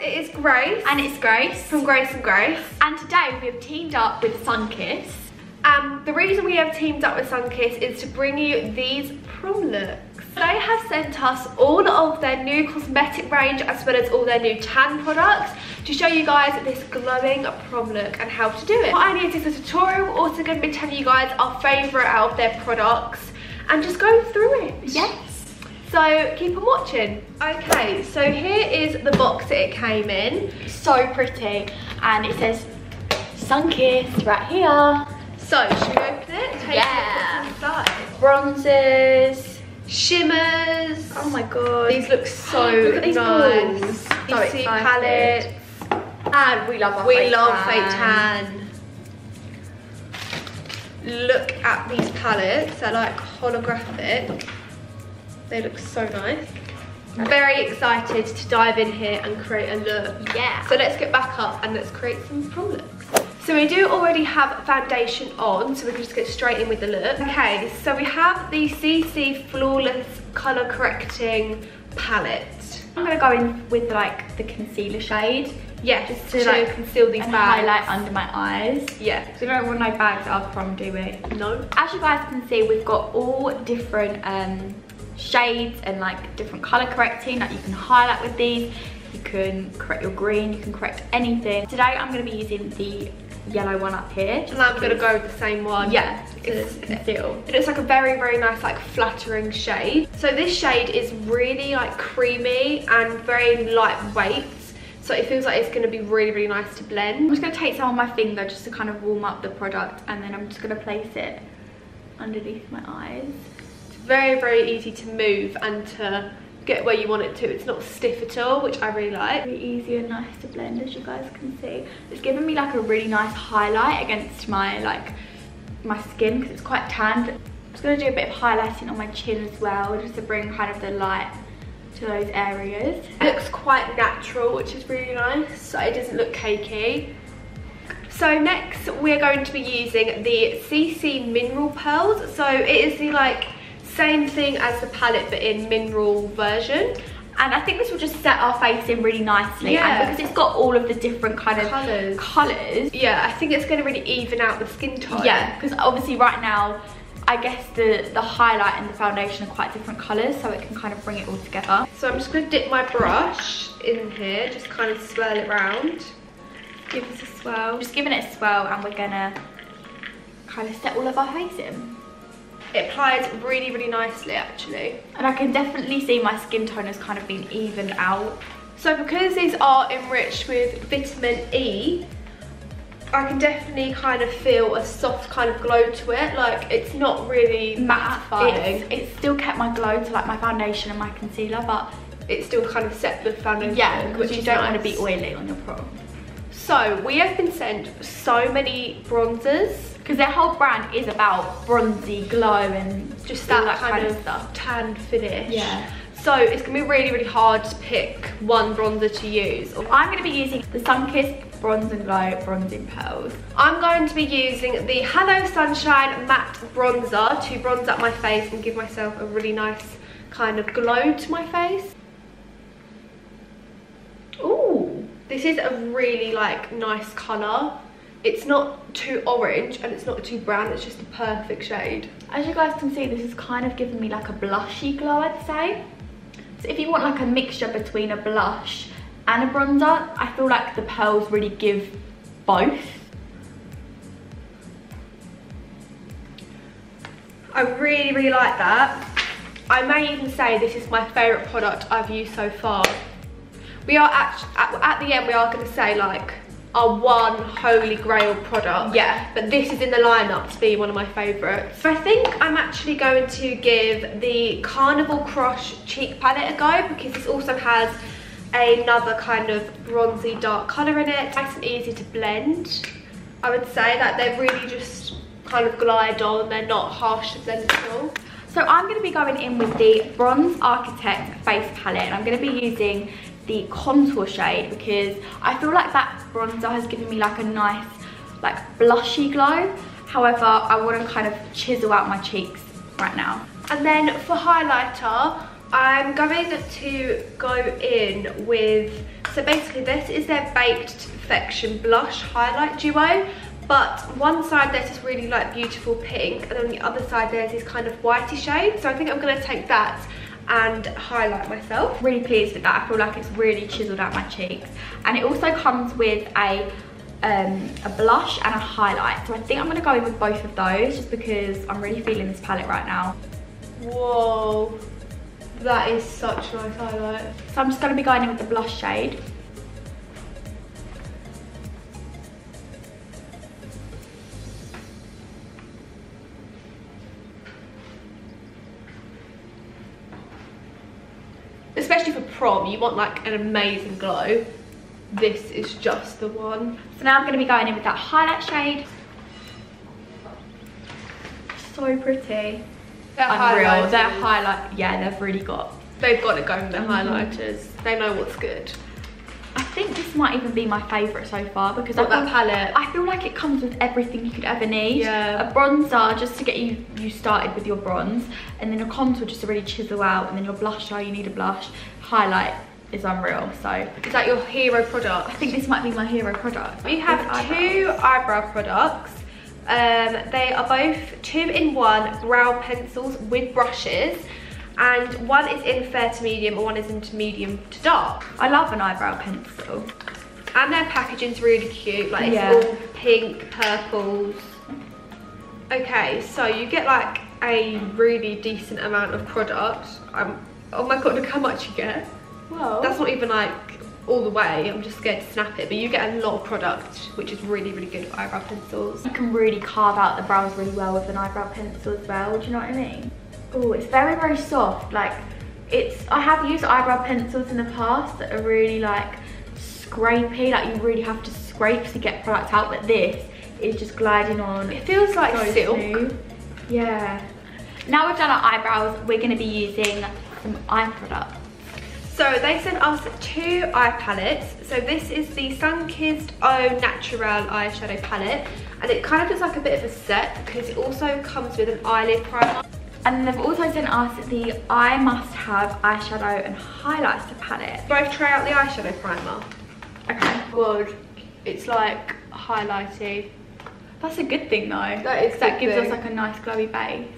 it is Grace. And it's Grace. From Grace and Grace. And today we have teamed up with Sunkissed. The reason we have teamed up with Sunkissed is to bring you these prom looks. They have sent us all of their new cosmetic range as well as all their new tan products to show you guys this glowing prom look and how to do it. What I need is a tutorial. We're also going to be telling you guys our favourite out of their products and just go through it. Yes. So keep on watching. Okay, so here is the box that it came in. So pretty. And it says Sunkissed right here. So, should we open it? Yeah. Bronzers, shimmers. Oh my god. These look so look at these nice. balls. So PC excited. palettes. And we love our We love fake tan. Look at these palettes. They're like holographic. They look so nice. Very excited to dive in here and create a look. Yeah. So let's get back up and let's create some prom looks. So we do already have foundation on, so we can just get straight in with the look. Okay, so we have the CC Flawless Colour Correcting Palette. I'm gonna go in with like the concealer shade. Yeah, just to like conceal these and bags. highlight under my eyes. Yeah. So we don't want no bags at our prom, do we? No. As you guys can see, we've got all different shades and like different colour correcting that you can highlight with these. You can correct your green, you can correct anything. Today I'm going to be using the yellow one up here. And I'm going to go with the same one. Yeah, to conceal. It looks like a very, very nice, like flattering shade. So this shade is really like creamy and very lightweight. So it feels like it's going to be really, really nice to blend. I'm just going to take some on my finger just to kind of warm up the product, and then I'm just going to place it underneath my eyes. It's very, very easy to move and to get where you want it to. It's not stiff at all, which I really like. Very easy and nice to blend, as you guys can see. It's giving me like a really nice highlight against my my skin because it's quite tanned. I'm just going to do a bit of highlighting on my chin as well, just to bring kind of the light to those areas. It looks quite natural, which is really nice, so it doesn't look cakey. So next we're going to be using the CC Mineral Pearls. So it is the like same thing as the palette but in mineral version. And I think this will just set our face in really nicely. Yeah. And because it's got all of the different kind of colours. Yeah, I think it's going to really even out the skin tone. Yeah, because obviously right now, I guess the highlight and the foundation are quite different colours, so it can kind of bring it all together. So I'm just going to dip my brush in here, just kind of swirl it around. Give us a swirl. Just giving it a swirl, and we're going to kind of set all of our face in. It applies really, really nicely actually. And I can definitely see my skin tone has kind of been evened out. So because these are enriched with vitamin E, I can definitely kind of feel a soft kind of glow to it. Like it's not really mattifying. It's still kept my glow to like my foundation and my concealer, but it still kind of set the foundation. Yeah, because you don't nice. want to be oily on your prom. So we have been sent so many bronzers, because their whole brand is about bronzy glow and just that kind of stuff, tan finish. Yeah. So it's gonna be really, really hard to pick one bronzer to use. I'm gonna be using the Sunkissed Bronze and Glow Bronzing Pearls. I'm going to be using the Hello Sunshine Matte Bronzer to bronze up my face and give myself a really nice kind of glow to my face. Ooh, this is a really like nice colour. It's not too orange and it's not too brown, it's just the perfect shade. As you guys can see, this is kind of giving me like a blushy glow, I'd say. So if you want like a mixture between a blush and a bronzer, I feel like the pearls really give both. I really, really like that. I may even say this is my favourite product I've used so far. We are at the end, we are going to say like our one holy grail product. Yeah. But this is in the lineup to be one of my favourites. So I think I'm actually going to give the Carnival Crush cheek palette a go, because this also has another kind of bronzy dark colour in it. Nice and easy to blend. I would say that they're really just kind of glide on, they're not harsh to blend at all. So I'm going to be going in with the Bronze Architect face palette, and I'm going to be using the contour shade because I feel like that bronzer has given me like a nice like blushy glow. However, I want to kind of chisel out my cheeks right now. And then for highlighter, I'm going to go in with So basically this is their Baked to Perfection Blush Highlight Duo. But one side there's this really like beautiful pink, and on the other side there's this kind of whitey shade. So I think I'm going to take that and highlight myself. Really pleased with that. I feel like it's really chiseled out my cheeks. And it also comes with a blush and a highlight. So I think I'm going to go in with both of those just because I'm really feeling this palette right now. Whoa, that is such a nice highlight. So I'm just going to be going in with the blush shade. Especially for prom, you want like an amazing glow. This is just the one. So now I'm going to be going in with that highlight shade. So pretty. Unreal. Their highlight, yeah, they've really got. They've got it going with their highlighters. They know what's good. I think this might even be my favourite so far because that palette. I feel like it comes with everything you could ever need. Yeah. A bronzer just to get you started with your bronze, and then a contour just to really chisel out, and then your blusher, you need a blush. Highlight is unreal. So is that your hero product? I think this might be my hero product. We have two eyebrow products. They are both 2-in-1 brow pencils with brushes, and one is in fair to medium and one is into medium to dark. I love an eyebrow pencil. And their packaging's really cute, like it's all pink, purples. Okay, so you get like a really decent amount of product. Oh my god, look how much you get. Well, that's not even like all the way, I'm just scared to snap it, but you get a lot of product, which is really, really good for eyebrow pencils. You can really carve out the brows really well with an eyebrow pencil as well, do you know what I mean? Oh, it's very, very soft. Like, I have used eyebrow pencils in the past that are really like scrapey, like you really have to scrape to get product out, but this is just gliding on. It feels like so silk. Smooth. Yeah. Now we've done our eyebrows, we're going to be using some eye products. So they sent us 2 eye palettes. So this is the Sunkissed Au Natural eyeshadow palette, and it kind of looks like a bit of a set because it also comes with an eyelid primer. And they've also sent us the I Must Have eyeshadow and highlighter palette. Both try out the eyeshadow primer. Okay. Good. It's like highlighty. That's a good thing though. That gives us like a nice glowy base.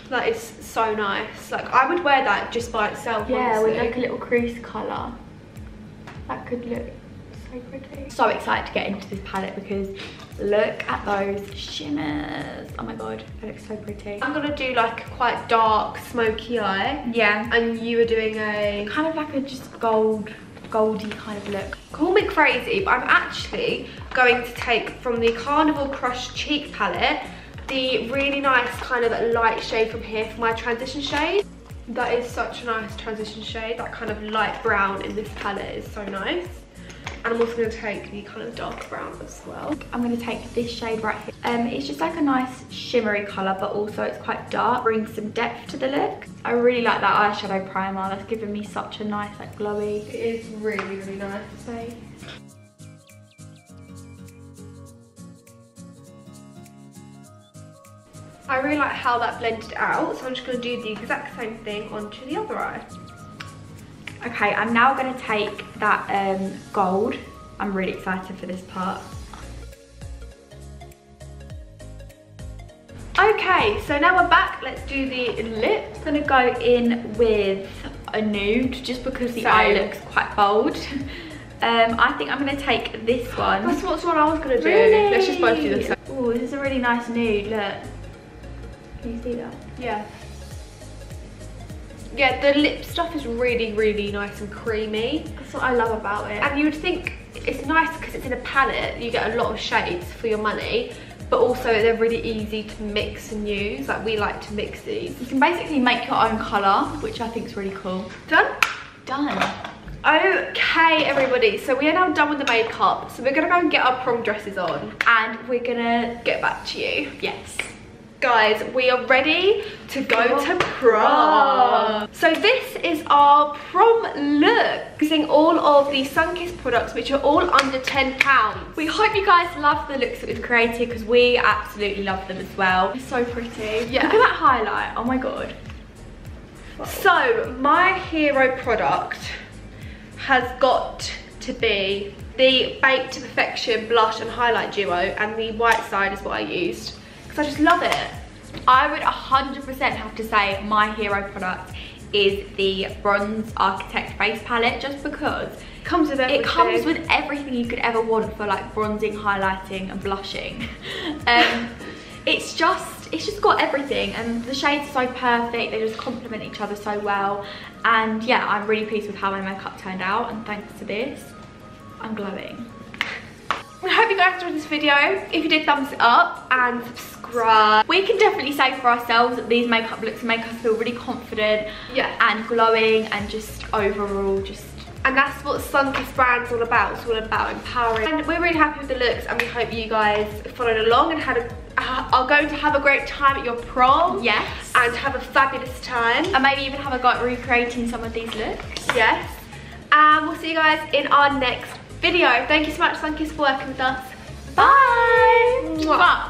That is so nice. Like I would wear that just by itself. Yeah, honestly. with like a little crease colour. That could look so pretty. So excited to get into this palette because look at those shimmers. Oh my god, they look so pretty. I'm gonna do like a quite dark, smoky eye. Yeah. And you are doing a kind of like a just goldy kind of look. Call me crazy, but I'm actually going to take from the Carnival Crush Cheek palette the really nice kind of light shade from here for my transition shade. That is such a nice transition shade. That kind of light brown in this palette is so nice. And I'm also going to take the kind of dark brown as well. I'm going to take this shade right here. It's just like a nice shimmery colour, but also it's quite dark. Brings some depth to the look. I really like that eyeshadow primer. That's given me such a nice like glowy. It is really, really nice. Base. I really like how that blended out, so I'm just going to do the exact same thing onto the other eye. Okay, I'm now going to take that gold. I'm really excited for this part. Okay, so now we're back. Let's do the lip. I'm going to go in with a nude just because the eye looks quite bold. I think I'm going to take this one. That's what's what I was going to do. Really? Let's just both do the same. Oh, this is a really nice nude, look. Can you see that? Yeah. Yeah, the lip stuff is really, really nice and creamy. That's what I love about it. And you would think it's nice because it's in a palette, you get a lot of shades for your money, but also they're really easy to mix and use. Like we like to mix these. You can basically make your own colour, which I think is really cool. Done? Done. Okay, everybody, so we are now done with the makeup. So we're gonna go and get our prom dresses on and we're gonna get back to you. Yes. Guys, we are ready to go to prom. So this is our prom look, using all of the Sunkissed products, which are all under £10. We hope you guys love the looks that we've created because we absolutely love them as well. It's so pretty. Yeah. Look at that highlight. Oh my god. So my hero product has got to be the Baked to Perfection blush and highlight duo, and the white side is what I used because I just love it. I would 100% have to say my hero product is the Bronze Architect face palette, just because it comes with everything. It comes with everything you could ever want for like bronzing, highlighting and blushing. It's just got everything, and the shades are so perfect, they just complement each other so well. And yeah, I'm really pleased with how my makeup turned out, and thanks to this, I'm glowing. I hope you guys enjoyed this video. If you did, thumbs it up and subscribe. We can definitely say for ourselves that these makeup looks make us feel really confident, and glowing, and just overall just. And that's what Sunkissed brand's all about. It's all about empowering. And we're really happy with the looks, and we hope you guys followed along and are going to have a great time at your prom. Yes. And have a fabulous time. And maybe even have a go at recreating some of these looks. Yes. And we'll see you guys in our next video. Thank you so much, Sunkissed, for working with us. Bye. Mwah.